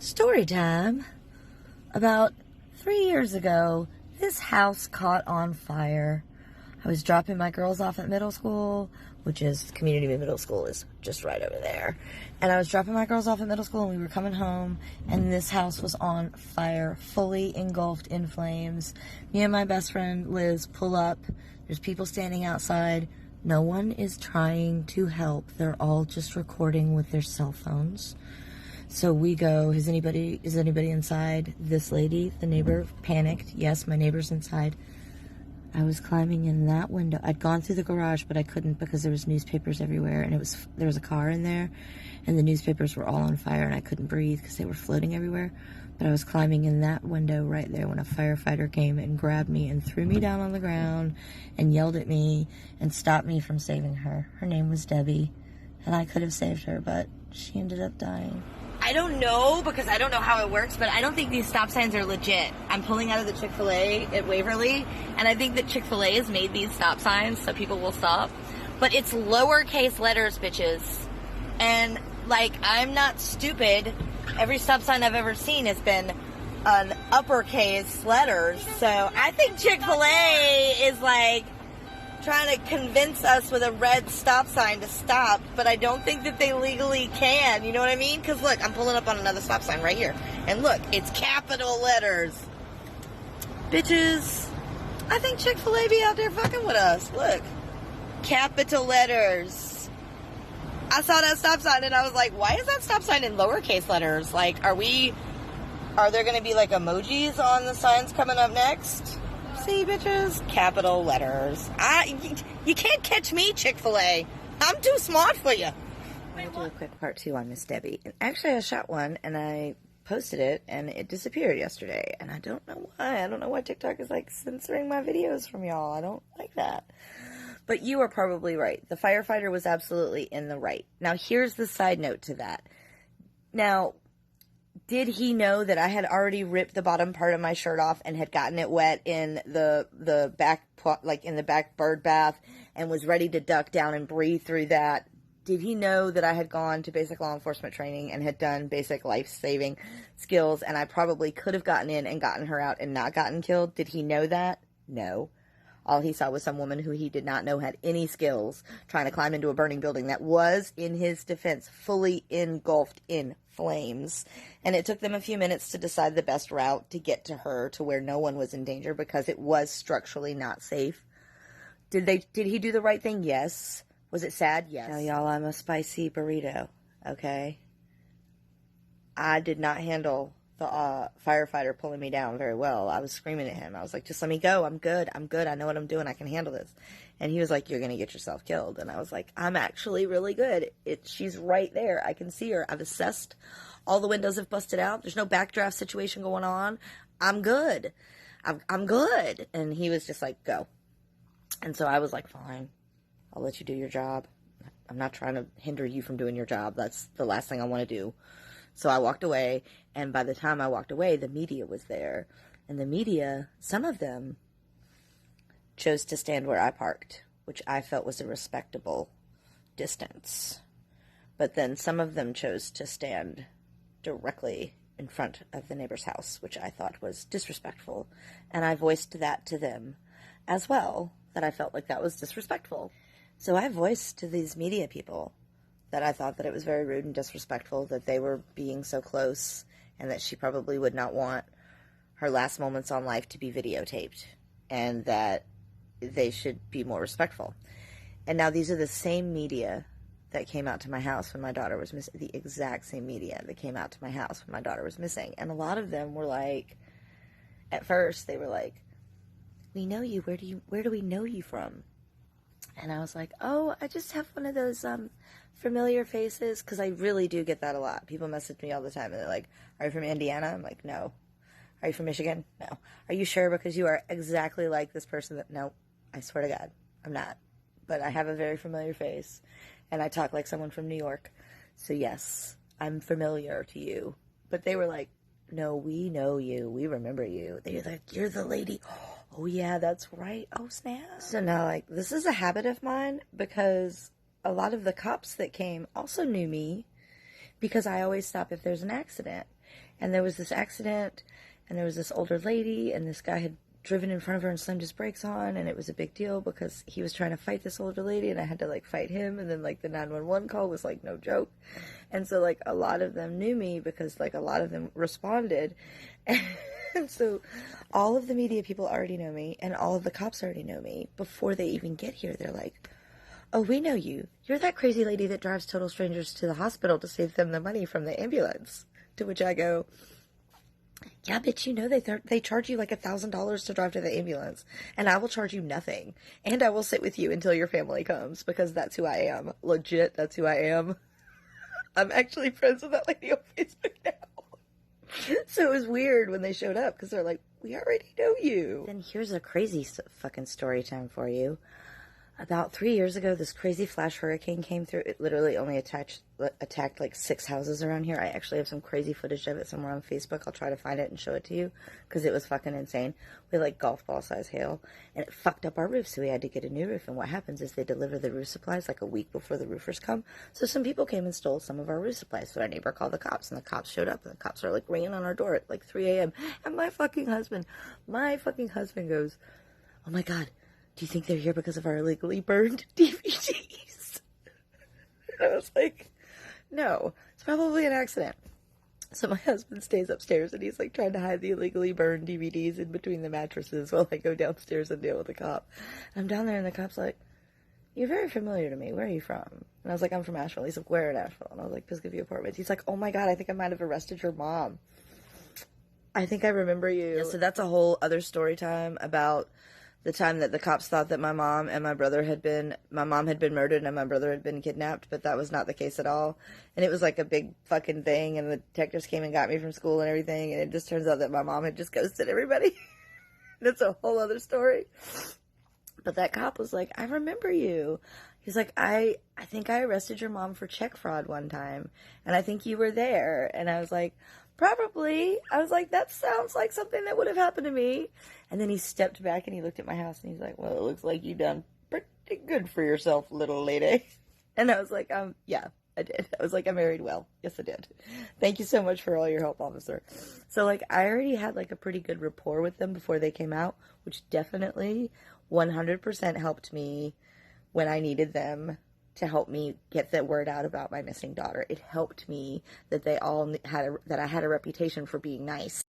Story time. About 3 years ago, this house caught on fire. I was dropping my girls off at middle school, which is community middle school is just right over there. And I was dropping my girls off at middle school and we were coming home and this house was on fire, fully engulfed in flames. Me and my best friend Liz pull up. There's people standing outside. No one is trying to help. They're all just recording with their cell phones. So we go, is anybody inside? This lady, the neighbor, panicked. Yes, my neighbor's inside. I was climbing in that window. I'd gone through the garage, but I couldn't because there was newspapers everywhere, and there was a car in there, and the newspapers were all on fire, and I couldn't breathe because they were floating everywhere. But I was climbing in that window right there when a firefighter came and grabbed me and threw me down on the ground and yelled at me and stopped me from saving her. Her name was Debbie, and I could have saved her, but she ended up dying. I don't know, because I don't know how it works, but I don't think these stop signs are legit. I'm pulling out of the Chick-fil-A at Waverly, and I think that Chick-fil-A has made these stop signs so people will stop. But it's lowercase letters, bitches. And, like, I'm not stupid. Every stop sign I've ever seen has been an uppercase letters. So I think Chick-fil-A is, like, trying to convince us with a red stop sign to stop, but I don't think that they legally can, you know what I mean? Because look, I'm pulling up on another stop sign right here, and look, it's capital letters. Bitches, I think Chick-fil-A be out there fucking with us. Look, capital letters. I saw that stop sign and I was like, why is that stop sign in lowercase letters? Like, are there gonna be like emojis on the signs coming up next? See, bitches, capital letters. You can't catch me, Chick-fil-A. I'm too smart for you. I'm gonna do a quick part 2 on Miss Debbie. And actually, I shot one and I posted it and it disappeared yesterday. And I don't know why. I don't know why TikTok is like censoring my videos from y'all. I don't like that. But you are probably right. The firefighter was absolutely in the right. Now, here's the side note to that. Now, did he know that I had already ripped the bottom part of my shirt off and had gotten it wet in the back, like in the back bird bath, and was ready to duck down and breathe through that? Did he know that I had gone to basic law enforcement training and had done basic life-saving skills, and I probably could have gotten in and gotten her out and not gotten killed? Did he know that? No. All he saw was some woman who he did not know had any skills trying to climb into a burning building that was, in his defense, fully engulfed in flames. And it took them a few minutes to decide the best route to get to her to where no one was in danger because it was structurally not safe. Did he do the right thing? Yes. Was it sad? Yes. Now, y'all, I'm a spicy burrito, okay? I did not handle the firefighter pulling me down very well. I was screaming at him. I was like, just let me go. I'm good. I know what I'm doing. I can handle this. And he was like, you're going to get yourself killed. And I was like, I'm actually really good. She's right there. I can see her. I've assessed. All the windows have busted out. There's no backdraft situation going on. I'm good. I'm good. And he was just like, go. And so I was like, fine. I'll let you do your job. I'm not trying to hinder you from doing your job. That's the last thing I want to do. So I walked away, and by the time I walked away, the media was there. And the media, some of them, chose to stand where I parked, which I felt was a respectable distance. But then some of them chose to stand directly in front of the neighbor's house, which I thought was disrespectful. And I voiced that to them as well, that I felt like that was disrespectful. So I voiced to these media people that I thought that it was very rude and disrespectful that they were being so close and that she probably would not want her last moments on life to be videotaped and that they should be more respectful. And now these are the same media that came out to my house when my daughter was missing, the exact same media that came out to my house when my daughter was missing. And a lot of them were like, at first they were like, we know you, where do we know you from? And I was like, oh, I just have one of those familiar faces, because I really do get that a lot. People message me all the time, and they're like, are you from Indiana? I'm like, no. Are you from Michigan? No. Are you sure? Because you are exactly like this person that, no, I swear to God, I'm not. But I have a very familiar face, and I talk like someone from New York. So yes, I'm familiar to you. But they were like, no, we know you. We remember you. They're like, you're the lady. Oh, yeah, that's right. Oh, snap. So now, like, this is a habit of mine because a lot of the cops that came also knew me because I always stop if there's an accident. and there was this accident, and there was this older lady, and this guy had driven in front of her and slammed his brakes on, and it was a big deal because he was trying to fight this older lady, and I had to, like, fight him, and then, like, the 911 call was, like, no joke, and so, like, a lot of them knew me because, like, a lot of them responded, and so all of the media people already know me, and all of the cops already know me. Before they even get here, they're like, oh, we know you. You're that crazy lady that drives total strangers to the hospital to save them the money from the ambulance. To which I go, yeah, bitch, you know they charge you like $1,000 to drive to the ambulance, and I will charge you nothing, and I will sit with you until your family comes, because that's who I am. Legit, that's who I am. I'm actually friends with that lady on Facebook now. So it was weird when they showed up, because they're like, we already know you. Then here's a crazy fucking story time for you. About 3 years ago, this crazy flash hurricane came through. It literally only attacked like 6 houses around here. I actually have some crazy footage of it somewhere on Facebook. I'll try to find it and show it to you, because it was fucking insane. We had like golf ball size hail, and it fucked up our roof, so we had to get a new roof. And what happens is they deliver the roof supplies like a week before the roofers come. So some people came and stole some of our roof supplies. So our neighbor called the cops, and the cops showed up, and the cops are like ringing on our door at like 3 a.m. And my fucking husband goes, oh my God, do you think they're here because of our illegally burned DVDs? And I was like, no, it's probably an accident. So my husband stays upstairs, and he's like trying to hide the illegally burned DVDs in between the mattresses while I go downstairs and deal with the cop. And I'm down there, and the cop's like, you're very familiar to me. Where are you from? And I was like, I'm from Asheville. He's like, where in Asheville? And I was like, Piscoview Apartments. He's like, oh my God, I think I might have arrested your mom. I think I remember you. Yeah, so that's a whole other story time about the time that the cops thought that my mom had been murdered and my brother had been kidnapped, but that was not the case at all. And it was like a big fucking thing, and the detectives came and got me from school and everything, and it just turns out that my mom had just ghosted everybody. That's a whole other story. But that cop was like, I remember you. He's like, I think I arrested your mom for check fraud one time, and I think you were there. And I was like, probably. I was like, that sounds like something that would have happened to me. And then he stepped back and he looked at my house and he's like, well, it looks like you done pretty good for yourself, little lady. And I was like, yeah, I did. I was like, I married well. Yes, I did. Thank you so much for all your help, officer. So, like, I already had, like, a pretty good rapport with them before they came out, which definitely 100% helped me when I needed them to help me get the word out about my missing daughter. It helped me that they all that I had a reputation for being nice.